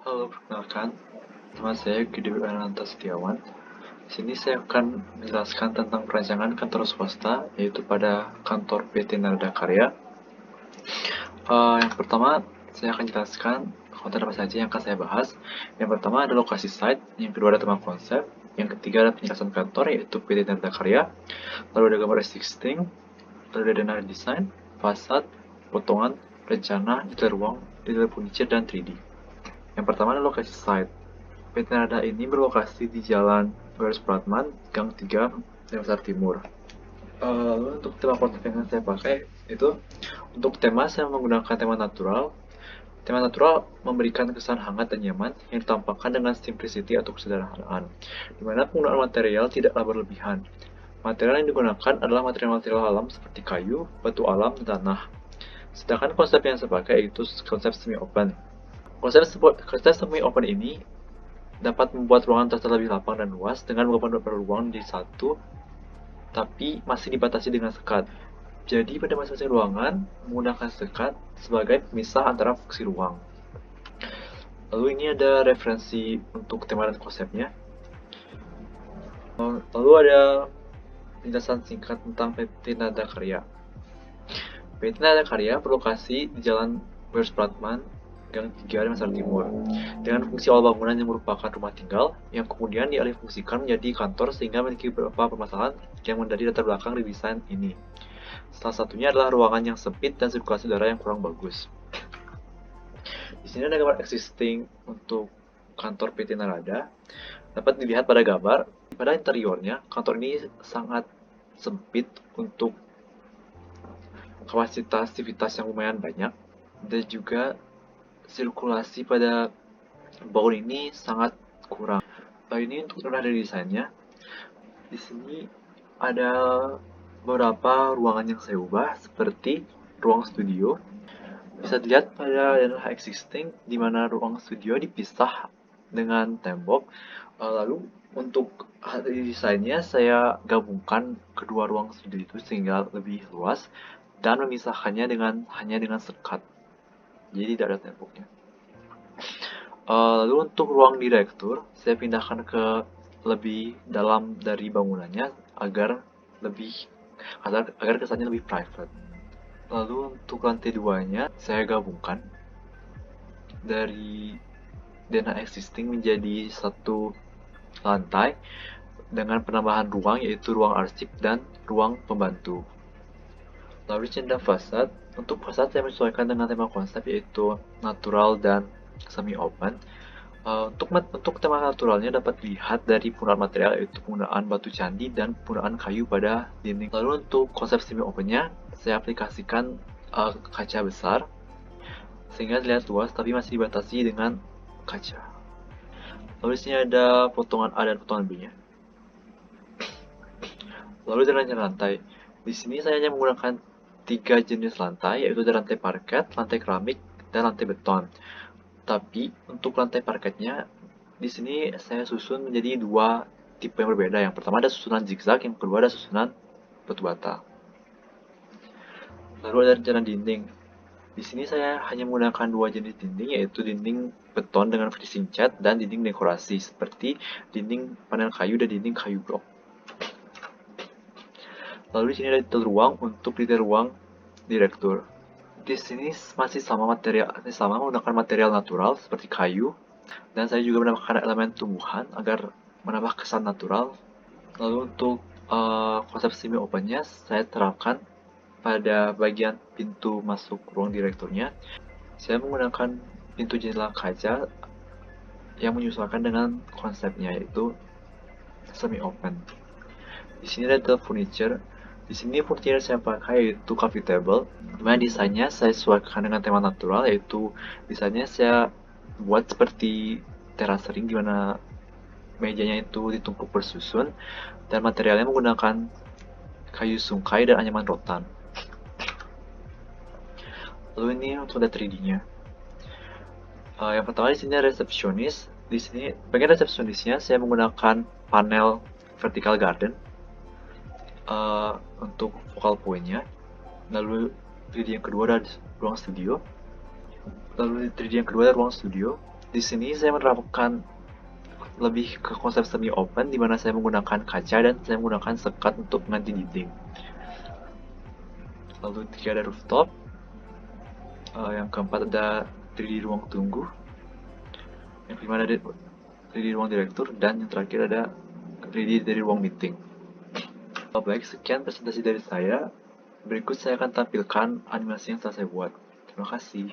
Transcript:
Halo, perkenalkan, nama saya Gede Ananta Setiawan. Di sini saya akan menjelaskan tentang perancangan kantor swasta, yaitu pada kantor PT Narada Karya. Yang pertama, saya akan jelaskan konten apa saja yang akan saya bahas. Yang pertama ada lokasi site, yang kedua ada tema konsep, yang ketiga ada penjelasan kantor, yaitu PT Narada Karya. Lalu ada gambar existing, lalu ada dana desain, fasad, potongan, rencana, detail ruang, detail furniture, dan 3D. Yang pertama adalah lokasi site. PT Narada ini berlokasi di Jalan Garis Pratman, Gang 3, Denpasar Timur. Lalu untuk tema konsep yang saya pakai itu untuk tema saya menggunakan tema natural. Tema natural memberikan kesan hangat dan nyaman yang ditampakkan dengan simplicity atau kesederhanaan, di mana penggunaan material tidaklah berlebihan. Material yang digunakan adalah material-material alam seperti kayu, batu alam, dan tanah. Sedangkan konsep yang saya pakai itu konsep semi-open. Konsep semi-open ini dapat membuat ruangan terasa lebih lapang dan luas dengan beberapa ruang di satu, tapi masih dibatasi dengan sekat. Jadi pada masing-masing ruangan menggunakan sekat sebagai pemisah antara fungsi ruang. Lalu ini ada referensi untuk tema dan konsepnya. Lalu ada penjelasan singkat tentang PT Nada Karya. PT Nada Karya berlokasi di Jalan Garis Pratman, Gang 3, Denpasar Timur, dengan fungsi awal bangunan yang merupakan rumah tinggal, yang kemudian dialihfungsikan menjadi kantor sehingga memiliki beberapa permasalahan yang menjadi latar belakang desain ini. Salah satunya adalah ruangan yang sempit dan sirkulasi udara yang kurang bagus. Di sini ada gambar existing untuk kantor PT Narada. Dapat dilihat pada gambar, pada interiornya, kantor ini sangat sempit untuk kapasitas aktivitas yang lumayan banyak, dan juga sirkulasi pada bangun ini sangat kurang. Ini untuk dari desainnya. Di sini ada beberapa ruangan yang saya ubah seperti ruang studio. Bisa dilihat pada adalah existing di mana ruang studio dipisah dengan tembok. Lalu untuk desainnya saya gabungkan kedua ruang studio itu sehingga lebih luas dan memisahkannya hanya dengan sekat. Jadi tidak ada temboknya. Lalu untuk ruang direktur, saya pindahkan ke lebih dalam dari bangunannya agar kesannya lebih private. Lalu untuk lantai 2-nya, saya gabungkan dari dana existing menjadi satu lantai dengan penambahan ruang, yaitu ruang arsip dan ruang pembantu. Lalu jendela fasad, untuk fasad saya menyesuaikan dengan tema konsep yaitu natural dan semi-open. Untuk tema naturalnya dapat dilihat dari penggunaan material yaitu penggunaan batu candi dan penggunaan kayu pada dinding. Lalu untuk konsep semi-opennya, saya aplikasikan kaca besar sehingga terlihat luas tapi masih dibatasi dengan kaca. Lalu di sini ada potongan A dan potongan B-nya. Lalu dari lantai, di sini saya hanya menggunakan 3 jenis lantai, yaitu ada lantai parket, lantai keramik, dan lantai beton. Tapi untuk lantai parketnya, di sini saya susun menjadi 2 tipe yang berbeda. Yang pertama ada susunan zigzag, yang kedua ada susunan batu bata. Lalu ada rencana dinding. Di sini saya hanya menggunakan 2 jenis dinding, yaitu dinding beton dengan finishing cat dan dinding dekorasi seperti dinding panel kayu dan dinding kayu blok. Lalu di sini ada detail ruang untuk detail ruang direktur. Di sini masih sama menggunakan material natural seperti kayu, dan saya juga menambahkan elemen tumbuhan agar menambah kesan natural. Lalu untuk konsep semi opennya saya terapkan pada bagian pintu masuk ruang direkturnya. Saya menggunakan pintu jendela kaca yang menyesuaikan dengan konsepnya yaitu semi open. Di sini ada furniture. Di sini furniture saya pakai yaitu coffee table, dimana desainnya saya sesuaikan dengan tema natural, yaitu desainnya saya buat seperti terasering dimana mejanya itu ditumpuk bersusun dan materialnya menggunakan kayu sungkai dan anyaman rotan. Lalu ini untuk ada 3D-nya. Yang pertama di sini ada resepsionis. Di sini bagian resepsionisnya saya menggunakan panel vertical garden untuk focal point-nya. Lalu 3D yang kedua ada ruang studio. Di sini saya menerapkan lebih ke konsep semi open, di mana saya menggunakan kaca dan saya menggunakan sekat untuk mengganti dinding. Lalu tiga ada rooftop. Yang keempat ada 3D ruang tunggu. Yang kelima ada 3D ruang direktur, dan yang terakhir ada 3D dari ruang meeting. Baik, sekian presentasi dari saya. Berikut saya akan tampilkan animasi yang telah saya buat. Terima kasih.